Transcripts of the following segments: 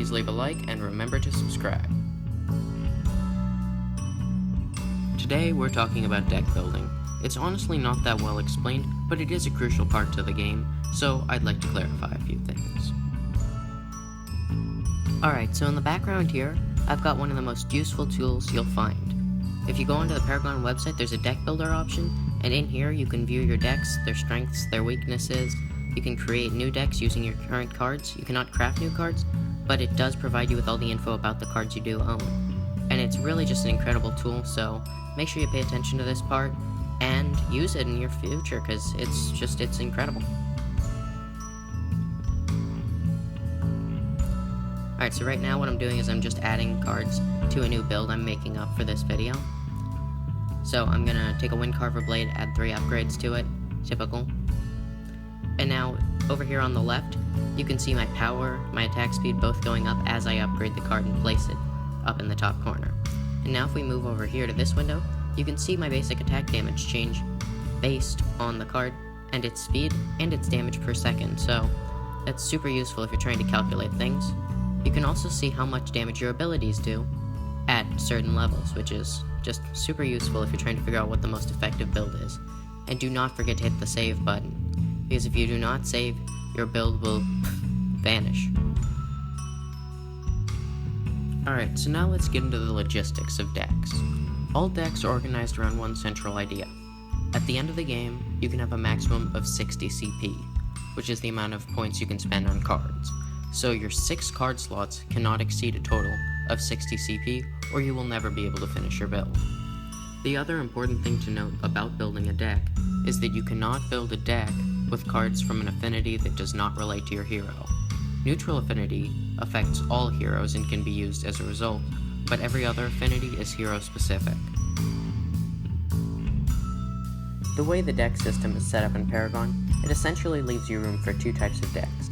please leave a like and remember to subscribe. Today we're talking about deck building. It's honestly not that well explained, but it is a crucial part to the game, so I'd like to clarify a few things. Alright, so in the background here, I've got one of the most useful tools you'll find. If you go onto the Paragon website, there's a deck builder option, and in here you can view your decks, their strengths, their weaknesses. You can create new decks using your current cards. You cannot craft new cards, but it does provide you with all the info about the cards you do own. And it's really just an incredible tool, so make sure you pay attention to this part and use it in your future, because it's incredible. Alright, so right now what I'm doing is I'm just adding cards to a new build I'm making up for this video. So I'm gonna take a Wind Carver blade, add 3 upgrades to it, typical. And now, over here on the left, you can see my power, my attack speed both going up as I upgrade the card and place it up in the top corner. And now if we move over here to this window, you can see my basic attack damage change based on the card and its speed and its damage per second, so that's super useful if you're trying to calculate things. You can also see how much damage your abilities do at certain levels, which is just super useful if you're trying to figure out what the most effective build is. And do not forget to hit the save button, because if you do not save, your build will vanish. Alright, so now let's get into the logistics of decks. All decks are organized around one central idea. At the end of the game, you can have a maximum of 60 CP, which is the amount of points you can spend on cards. So your 6 card slots cannot exceed a total of 60 CP, or you will never be able to finish your build. The other important thing to note about building a deck is that you cannot build a deck with cards from an affinity that does not relate to your hero. Neutral affinity affects all heroes and can be used as a result, but every other affinity is hero specific. The way the deck system is set up in Paragon, it essentially leaves you room for 2 types of decks.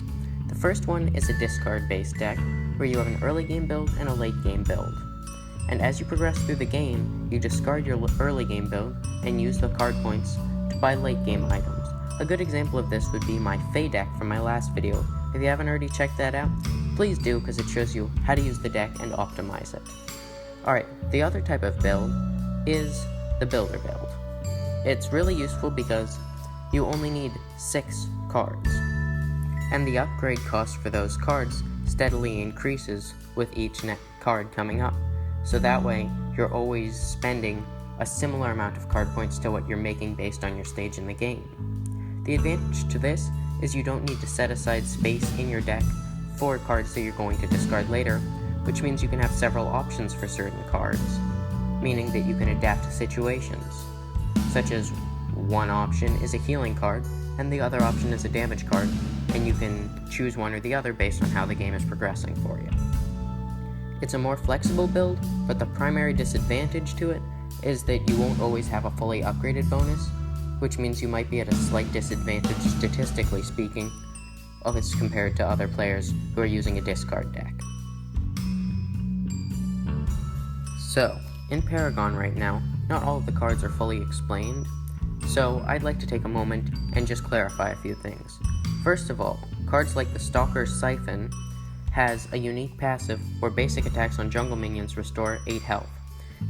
The first one is a discard-based deck, where you have an early game build and a late game build. And as you progress through the game, you discard your early game build and use the card points to buy late game items. A good example of this would be my Fey deck from my last video. If you haven't already checked that out, please do, because it shows you how to use the deck and optimize it. Alright, the other type of build is the builder build. It's really useful because you only need 6 cards, and the upgrade cost for those cards steadily increases with each card coming up. So that way, you're always spending a similar amount of card points to what you're making based on your stage in the game. The advantage to this is you don't need to set aside space in your deck for cards that you're going to discard later, which means you can have several options for certain cards, meaning that you can adapt to situations, such as one option is a healing card, and the other option is a damage card, and you can choose one or the other based on how the game is progressing for you. It's a more flexible build, but the primary disadvantage to it is that you won't always have a fully upgraded bonus, which means you might be at a slight disadvantage statistically speaking, as compared to other players who are using a discard deck. So, in Paragon right now, not all of the cards are fully explained, so I'd like to take a moment and just clarify a few things. First of all, cards like the Stalker's Siphon has a unique passive where basic attacks on jungle minions restore 8 health.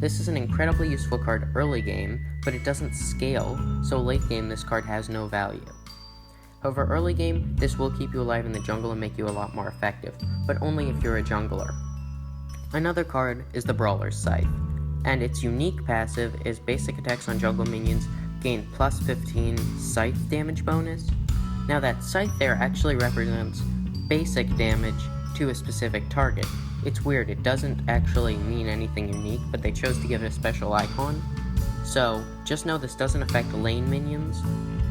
This is an incredibly useful card early game, but it doesn't scale, so late game this card has no value. However, early game, this will keep you alive in the jungle and make you a lot more effective, but only if you're a jungler. Another card is the Brawler's Scythe, and its unique passive is basic attacks on jungle minions gain plus 15 scythe damage bonus. Now that scythe there actually represents basic damage to a specific target. It's weird, it doesn't actually mean anything unique, but they chose to give it a special icon. So just know this doesn't affect lane minions,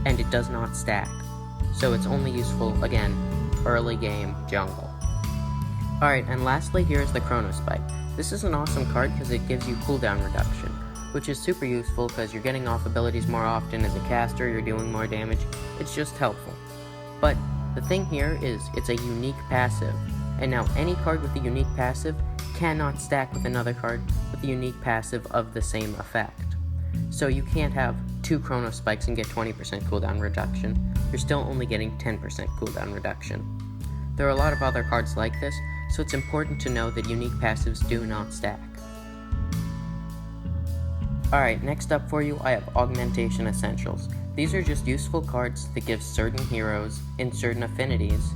and it does not stack. So it's only useful, again, early game jungle. Alright, and lastly here's the Chronospike. This is an awesome card because it gives you cooldown reduction, which is super useful because you're getting off abilities more often as a caster, you're doing more damage. It's just helpful. But the thing here is it's a unique passive, and now any card with a unique passive cannot stack with another card with a unique passive of the same effect. So you can't have 2 Chronospikes and get 20% cooldown reduction. You're still only getting 10% cooldown reduction. There are a lot of other cards like this, so it's important to know that unique passives do not stack. Alright, next up for you I have Augmentation Essentials. These are just useful cards that give certain heroes in certain affinities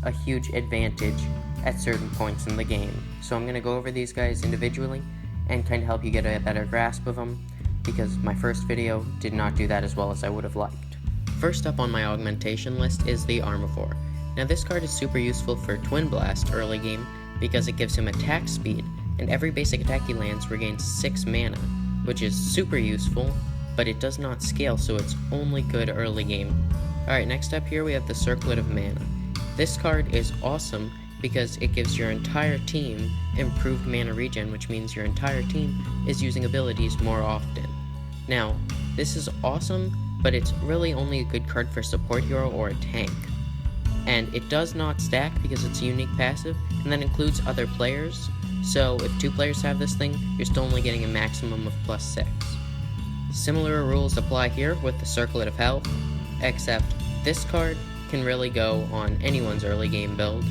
a huge advantage at certain points in the game. So I'm going to go over these guys individually and kind of help you get a better grasp of them, because my first video did not do that as well as I would have liked. First up on my augmentation list is the Armivore. Now this card is super useful for Twin Blast early game because it gives him attack speed, and every basic attack he lands regains 6 mana, which is super useful, but it does not scale, so it's only good early game. Alright, next up here we have the Circlet of Mana. This card is awesome because it gives your entire team improved mana regen, which means your entire team is using abilities more often. Now, this is awesome, but it's really only a good card for a support hero or a tank. And it does not stack because it's a unique passive, and that includes other players, so if 2 players have this thing, you're still only getting a maximum of +6. Similar rules apply here with the Circlet of Health, except this card can really go on anyone's early game build.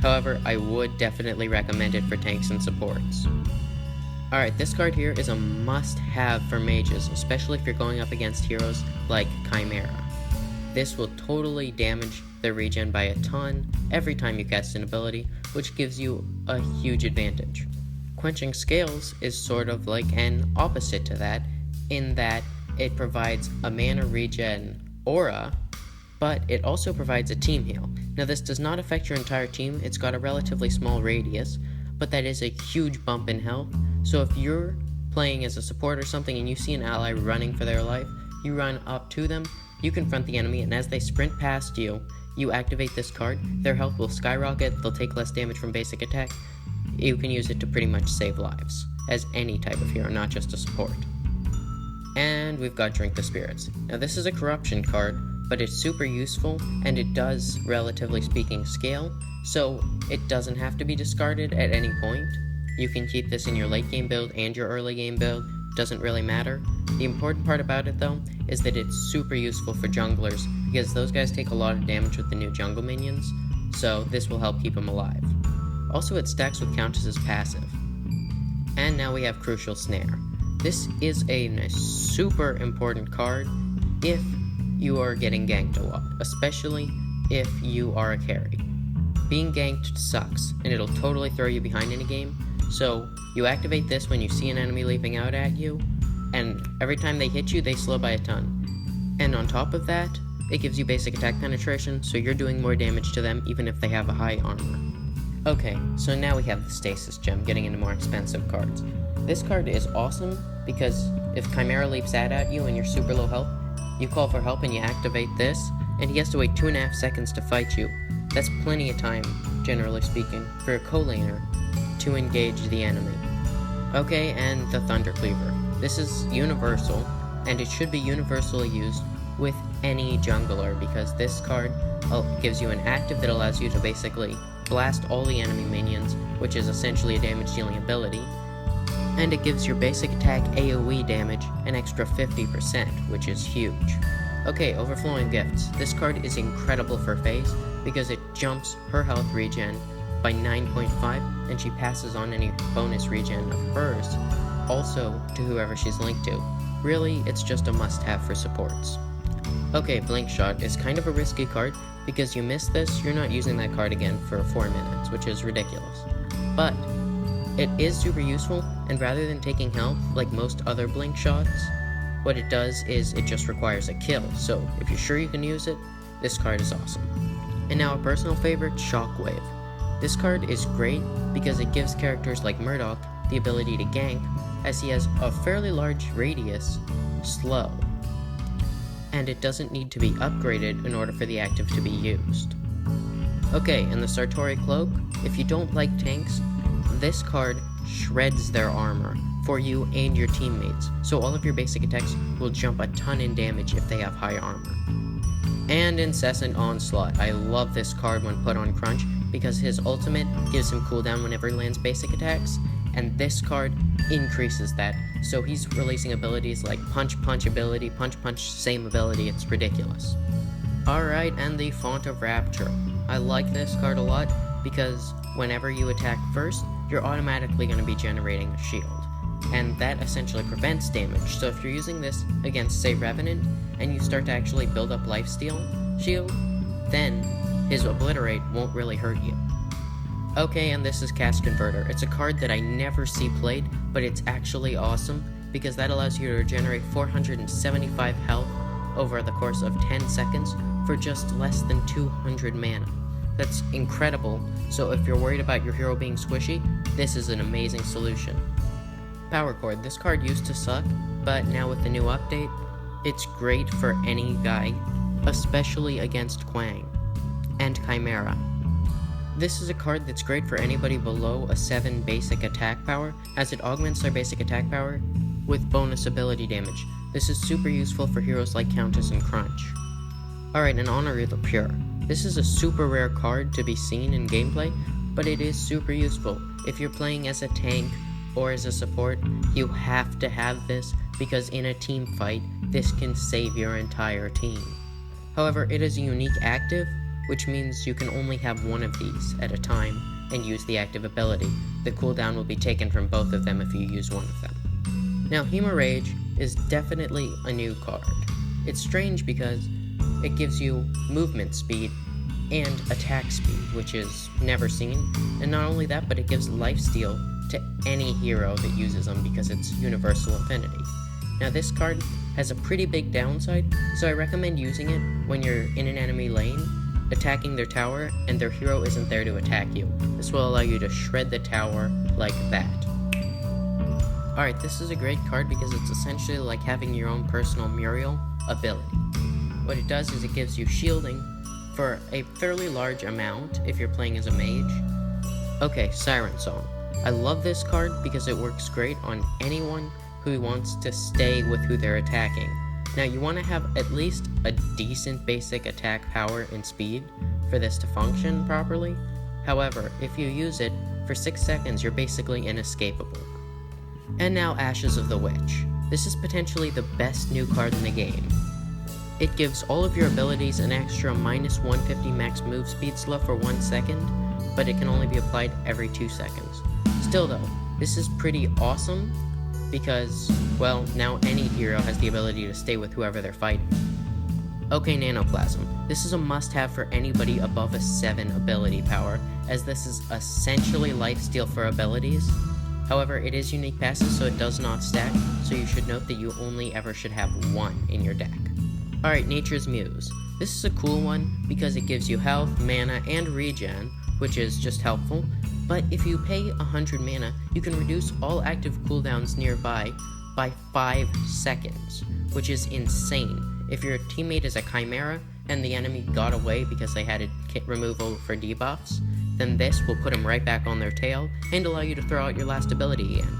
However, I would definitely recommend it for tanks and supports. Alright, this card here is a must-have for mages, especially if you're going up against heroes like Chimera. This will totally damage their regen by a ton every time you cast an ability, which gives you a huge advantage. Quenching Scales is sort of like an opposite to that, in that it provides a mana regen aura, but it also provides a team heal. Now this does not affect your entire team, it's got a relatively small radius, but that is a huge bump in health, so if you're playing as a support or something and you see an ally running for their life, you run up to them, you confront the enemy, and as they sprint past you, you activate this card, their health will skyrocket, they'll take less damage from basic attack, you can use it to pretty much save lives, as any type of hero, not just a support. And we've got Drink the Spirits. Now this is a corruption card, but it's super useful, and it does, relatively speaking, scale, so it doesn't have to be discarded at any point. You can keep this in your late game build and your early game build, doesn't really matter. The important part about it though, is that it's super useful for junglers, because those guys take a lot of damage with the new jungle minions, so this will help keep them alive. Also it stacks with Countess's passive. And now we have Crucial Snare. This is a super important card if you are getting ganked a lot, especially if you are a carry. Being ganked sucks, and it'll totally throw you behind in a game, so you activate this when you see an enemy leaping out at you, and every time they hit you, they slow by a ton. And on top of that, it gives you basic attack penetration, so you're doing more damage to them even if they have a high armor. Okay, so now we have the Stasis Gem, getting into more expensive cards. This card is awesome because if Chimera leaps out at you and you're super low health, you call for help and you activate this, and he has to wait 2.5 seconds to fight you. That's plenty of time, generally speaking, for a co-laner to engage the enemy. Okay, and the Thunder Cleaver. This is universal, and it should be universally used with any jungler, because this card gives you an active that allows you to basically blast all the enemy minions, which is essentially a damage dealing ability, and it gives your basic attack AoE damage an extra 50%, which is huge. Okay, Overflowing Gifts. This card is incredible for FaZe because it jumps her health regen by 9.5, and she passes on any bonus regen of hers also to whoever she's linked to. Really, it's just a must-have for supports. Okay, Blink Shot is kind of a risky card because you miss this, you're not using that card again for 4 minutes, which is ridiculous. But it is super useful, and rather than taking health like most other Blink Shots, what it does is it just requires a kill, so if you're sure you can use it, this card is awesome. And now a personal favorite, Shockwave. This card is great because it gives characters like Murdoch the ability to gank, as he has a fairly large radius, slow, and it doesn't need to be upgraded in order for the active to be used. Okay, and the Sartori Cloak, if you don't like tanks, this card shreds their armor for you and your teammates, so all of your basic attacks will jump a ton in damage if they have high armor. And Incessant Onslaught. I love this card when put on Crunch because his ultimate gives him cooldown whenever he lands basic attacks, and this card increases that, so he's releasing abilities like Punch Punch ability, Punch Punch same ability, it's ridiculous. Alright, and the Font of Rapture. I like this card a lot because whenever you attack first, you're automatically going to be generating a shield, and that essentially prevents damage. So if you're using this against, say, Revenant, and you start to actually build up lifesteal shield, then his Obliterate won't really hurt you. Okay, and this is Cast Converter. It's a card that I never see played, but it's actually awesome, because that allows you to regenerate 475 health over the course of 10 seconds for just less than 200 mana. That's incredible, so if you're worried about your hero being squishy, this is an amazing solution. Power Chord. This card used to suck, but now with the new update, it's great for any guy, especially against Quang and Chimera. This is a card that's great for anybody below a 7 basic attack power, as it augments their basic attack power with bonus ability damage. This is super useful for heroes like Countess and Crunch. Alright, and Honor the Pure. This is a super rare card to be seen in gameplay, but it is super useful. If you're playing as a tank or as a support, you have to have this, because in a team fight, this can save your entire team. However, it is a unique active, which means you can only have one of these at a time and use the active ability. The cooldown will be taken from both of them if you use one of them. Now, Hemorrhage is definitely a new card. It's strange because it gives you movement speed and attack speed, which is never seen, and not only that, but it gives lifesteal to any hero that uses them because it's universal affinity. Now, this card has a pretty big downside, so I recommend using it when you're in an enemy lane, attacking their tower, and their hero isn't there to attack you. This will allow you to shred the tower like that. Alright, this is a great card because it's essentially like having your own personal Muriel ability. What it does is it gives you shielding for a fairly large amount if you're playing as a mage. Okay, Siren Song. I love this card because it works great on anyone who wants to stay with who they're attacking. Now, you want to have at least a decent basic attack power and speed for this to function properly. However, if you use it for 6 seconds, you're basically inescapable. And now, Ashes of the Witch. This is potentially the best new card in the game. It gives all of your abilities an extra minus 150 max move speed slow for 1 second, but it can only be applied every 2 seconds. Still though, this is pretty awesome because, well, now any hero has the ability to stay with whoever they're fighting. Okay, Nanoplasm. This is a must-have for anybody above a 7 ability power, as this is essentially lifesteal for abilities. However, it is unique passive, so it does not stack, so you should note that you only ever should have 1 in your deck. Alright, Nature's Muse. This is a cool one because it gives you health, mana, and regen, which is just helpful, but if you pay 100 mana, you can reduce all active cooldowns nearby by 5 seconds, which is insane. If your teammate is a Chimera and the enemy got away because they had a kit removal for debuffs, then this will put them right back on their tail and allow you to throw out your last ability again.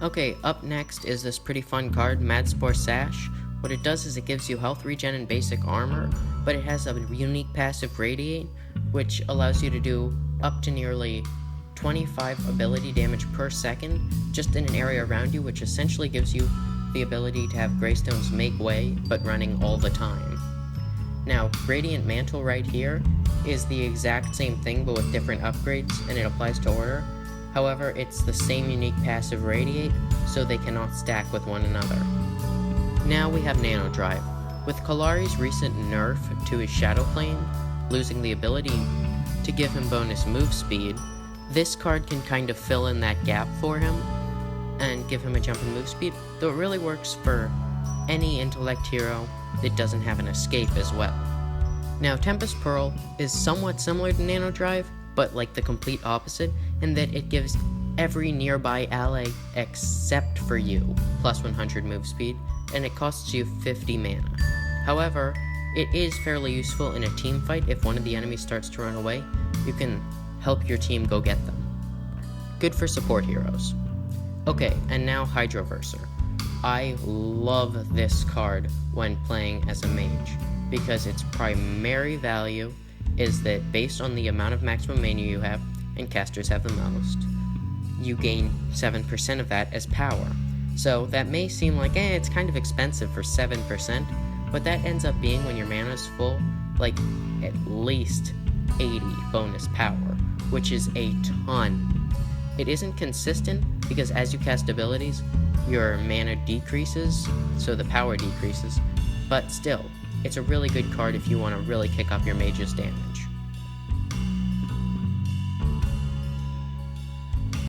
Okay, up next is this pretty fun card, Madspore Sash. What it does is it gives you health regen and basic armor, but it has a unique passive Radiate, which allows you to do up to nearly 25 ability damage per second just in an area around you, which essentially gives you the ability to have Greystones make way, but running all the time. Now, Radiant Mantle right here is the exact same thing, but with different upgrades, and it applies to order. However, it's the same unique passive Radiate, so they cannot stack with one another. Now we have Nano Drive. With Kalari's recent nerf to his Shadow Plane, losing the ability to give him bonus move speed, this card can kind of fill in that gap for him and give him a jump in move speed, though it really works for any intellect hero that doesn't have an escape as well. Now, Tempest Pearl is somewhat similar to Nano Drive, but like the complete opposite, in that it gives every nearby ally except for you plus 100 move speed, and it costs you 50 mana. However, it is fairly useful in a team fight. If one of the enemies starts to run away, you can help your team go get them. Good for support heroes. Okay, and now Hydroverser. I love this card when playing as a mage, because its primary value is that based on the amount of maximum mana you have, and casters have the most, you gain 7% of that as power. So that may seem like, it's kind of expensive for 7%, but that ends up being, when your mana is full, like at least 80 bonus power, which is a ton. It isn't consistent because as you cast abilities, your mana decreases, so the power decreases, but still, it's a really good card if you want to really kick up your mage's damage.